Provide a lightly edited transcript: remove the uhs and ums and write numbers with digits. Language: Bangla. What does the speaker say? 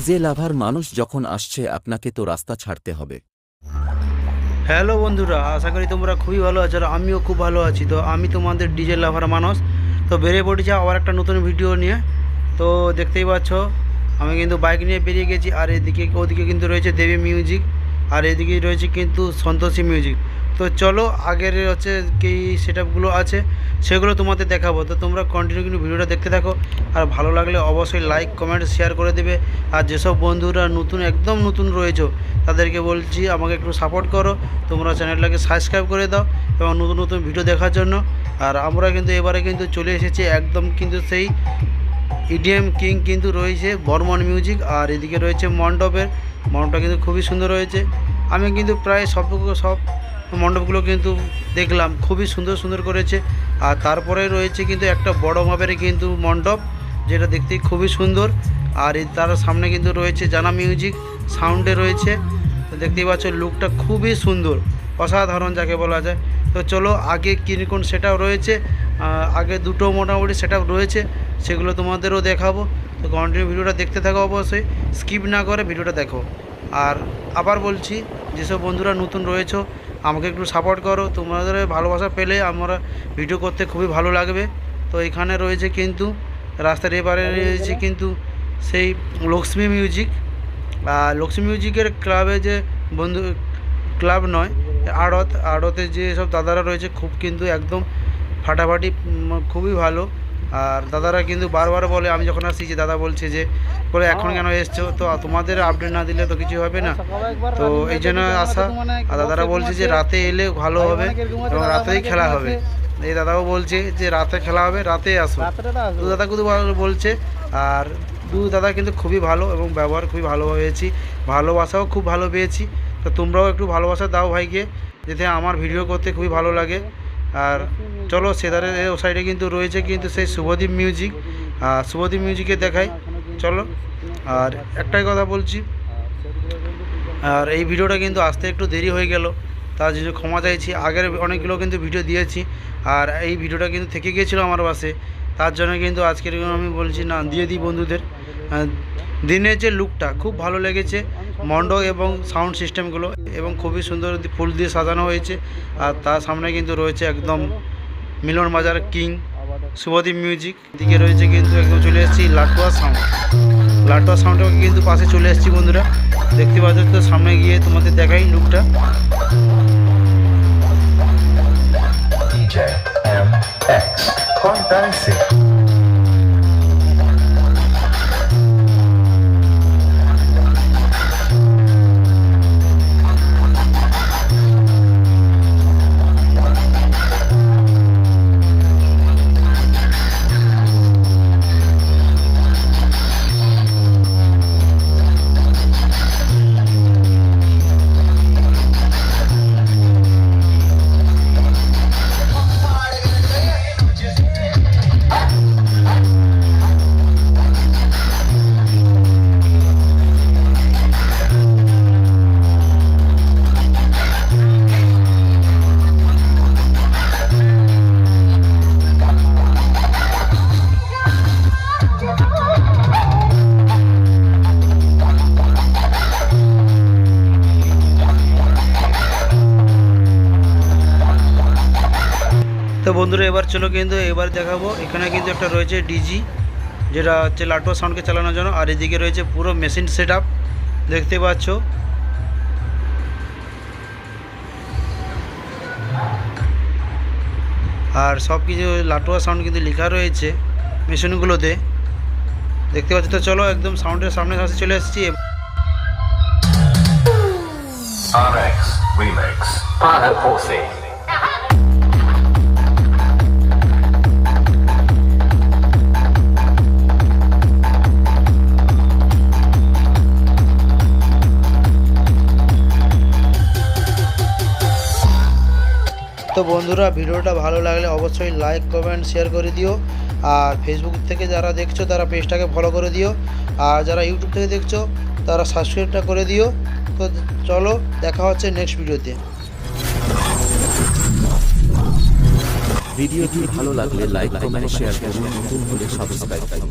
ডিজে লাভার মানুষ যখন আসছে আপনাকে তো রাস্তা ছাড়তে হবে। হ্যালো বন্ধুরা, আশা করি তোমরা খুবই ভালো আছো আর আমিও খুব ভালো আছি। তো আমি তোমাদের ডিজে লাভার মানুষ তো বেরিয়ে পড়েছি আবার একটা নতুন ভিডিও নিয়ে। তো দেখতেই পাচ্ছ আমি কিন্তু বাইক নিয়ে বেরিয়ে গেছি, আর এদিকে ওদিকে কিন্তু রয়েছে দেবী মিউজিক, আর এদিকে রয়েছে কিন্তু সন্তোষী মিউজিক। তো চলো আগের হচ্ছে কি সেটআপগুলো আছে সেগুলো তোমাদের দেখাবো। তো তোমরা কন্টিনিউ কিন্তু ভিডিওটা দেখতে থাকো, আর ভালো লাগলে অবশ্যই লাইক কমেন্ট শেয়ার করে দেবে। আর যেসব বন্ধুরা নতুন একদম নতুন রয়েছে তাদেরকে বলছি আমাকে একটু সাপোর্ট করো, তোমরা চ্যানেলটাকে সাবস্ক্রাইব করে দাও এবং নতুন নতুন ভিডিও দেখার জন্য। আর আমরা কিন্তু এবারে কিন্তু চলে এসেছি একদম কিন্তু সেই ইডিএম কিং কিন্তু রয়েছে বর্মন মিউজিক, আর এদিকে রয়েছে মণ্ডপটা কিন্তু খুবই সুন্দর রয়েছে। আমি কিন্তু প্রায় সব মণ্ডপগুলো কিন্তু দেখলাম, খুবই সুন্দর সুন্দর করেছে। আর তারপরে রয়েছে কিন্তু একটা বড় মাপের কিন্তু মণ্ডপ, যেটা দেখতে খুবই সুন্দর। আর তার সামনে কিন্তু রয়েছে জানা মিউজিক সাউন্ডে রয়েছে। তো দেখতেই পাচ্ছ লুকটা খুবই সুন্দর, অসাধারণ যাকে বলা যায়। তো চলো আগে কিরকম সেটআপ রয়েছে, আগে দুটো মোটামুটি সেটআপ রয়েছে সেগুলো তোমাদেরও দেখাবো। তো কন্টিনিউ ভিডিওটা দেখতে থাকো, অবশ্যই স্কিপ না করে ভিডিওটা দেখো। আর আবার বলছি যেসব বন্ধুরা নতুন রয়েছে আমাকে একটু সাপোর্ট করো, তোমাদের ভালোবাসা পেলে আমরা ভিডিও করতে খুবই ভালো লাগবে। তো এখানে রয়েছে কিন্তু রাস্তার এবারে রয়েছে কিন্তু সেই লক্ষ্মী মিউজিক, লক্ষ্মী মিউজিকের ক্লাবে যে বন্ধু ক্লাব নয় আড়তে যে সব দাদারা রয়েছে খুব কিন্তু একদম ফাটাফাটি, খুবই ভালো। আর দাদারা কিন্তু বারবার বলে, আমি যখন আসছি যে দাদা বলছে যে বলে এখন কেন এসছো, তো তোমাদের আপডেট না দিলে তো কিছু হবে না, তো এই জন্য আসা। আর দাদারা বলছে যে রাতে এলে ভালো হবে এবং রাতেই খেলা হবে। এই দাদাও বলছে যে রাতে খেলা হবে, রাতে আসো। দু দাদা কিন্তু বলছে, আর দু দাদা কিন্তু খুবই ভালো এবং ব্যবহার খুবই ভালো হয়েছি, ভালোবাসাও খুব ভালো পেয়েছি। তো তোমরাও একটু ভালোবাসা দাও ভাইকে, যাতে আমার ভিডিও করতে খুবই ভালো লাগে। আর চলো সেধারে ও সাইডে কিন্তু রয়েছে কিন্তু সেই শুভদীপ মিউজিক, শুভদীপ মিউজিকে দেখাই চলো। আর একটাই কথা বলছি, আর এই ভিডিওটা কিন্তু আসতে একটু দেরি হয়ে গেল, তার জন্য ক্ষমা চাইছি। আগের অনেকগুলো কিন্তু ভিডিও দিয়েছি, আর এই ভিডিওটা কিন্তু থেকে গিয়েছিলো আমার বাসে, তার জন্য কিন্তু আজকের আমি বলছি না দিয়ে দিই বন্ধুদের। দিনের যে লুকটা খুব ভালো লেগেছে, মণ্ডপ এবং সাউন্ড সিস্টেমগুলো এবং খুবই সুন্দর ফুল দিয়ে সাজানো হয়েছে। আর তার সামনে কিন্তু রয়েছে একদম মিলন বাজার কিং শুভদীপ মিউজিক, দিকে রয়েছে কিন্তু একদম চলে এসেছি লাটুয়া সাউন্ডে কিন্তু পাশে চলে এসেছি বন্ধুরা, দেখতে পাচ্ছ। তো সামনে গিয়ে তোমাদের দেখাই লুকটা। তো বন্ধুরা এবার চলো কিন্তু এবার দেখাবো, এখানে কিন্তু একটা রয়েছে ডিজি, যেটা হচ্ছে লাটুয়া সাউন্ডকে চালানোর জন্য। আর এদিকে রয়েছে পুরো মেশিন সেটআপ দেখতে পাচ্ছ। আর সব কিছু লাটুয়া সাউন্ড কিন্তু লেখা রয়েছে মেশিনগুলোতে দেখতে পাচ্ছ। তো চলো একদম সাউন্ডের সামনে কাছে চলে এসেছি। RX Remix Para Pose। তো বন্ধুরা ভিডিওটা ভালো লাগলে অবশ্যই লাইক কমেন্ট শেয়ার করে দিও, আর ফেসবুক থেকে যারা দেখছো তারা পেজটাকে ফলো করে দিও, আর যারা ইউটিউব থেকে দেখছো তারা সাবস্ক্রাইবটা করে দিও। তো চলো দেখা হচ্ছে নেক্সট ভিডিওতে। ভিডিওটি ভালো লাগলে লাইক কমেন্ট শেয়ার করুন, নতুন হলে সাবস্ক্রাইব করুন।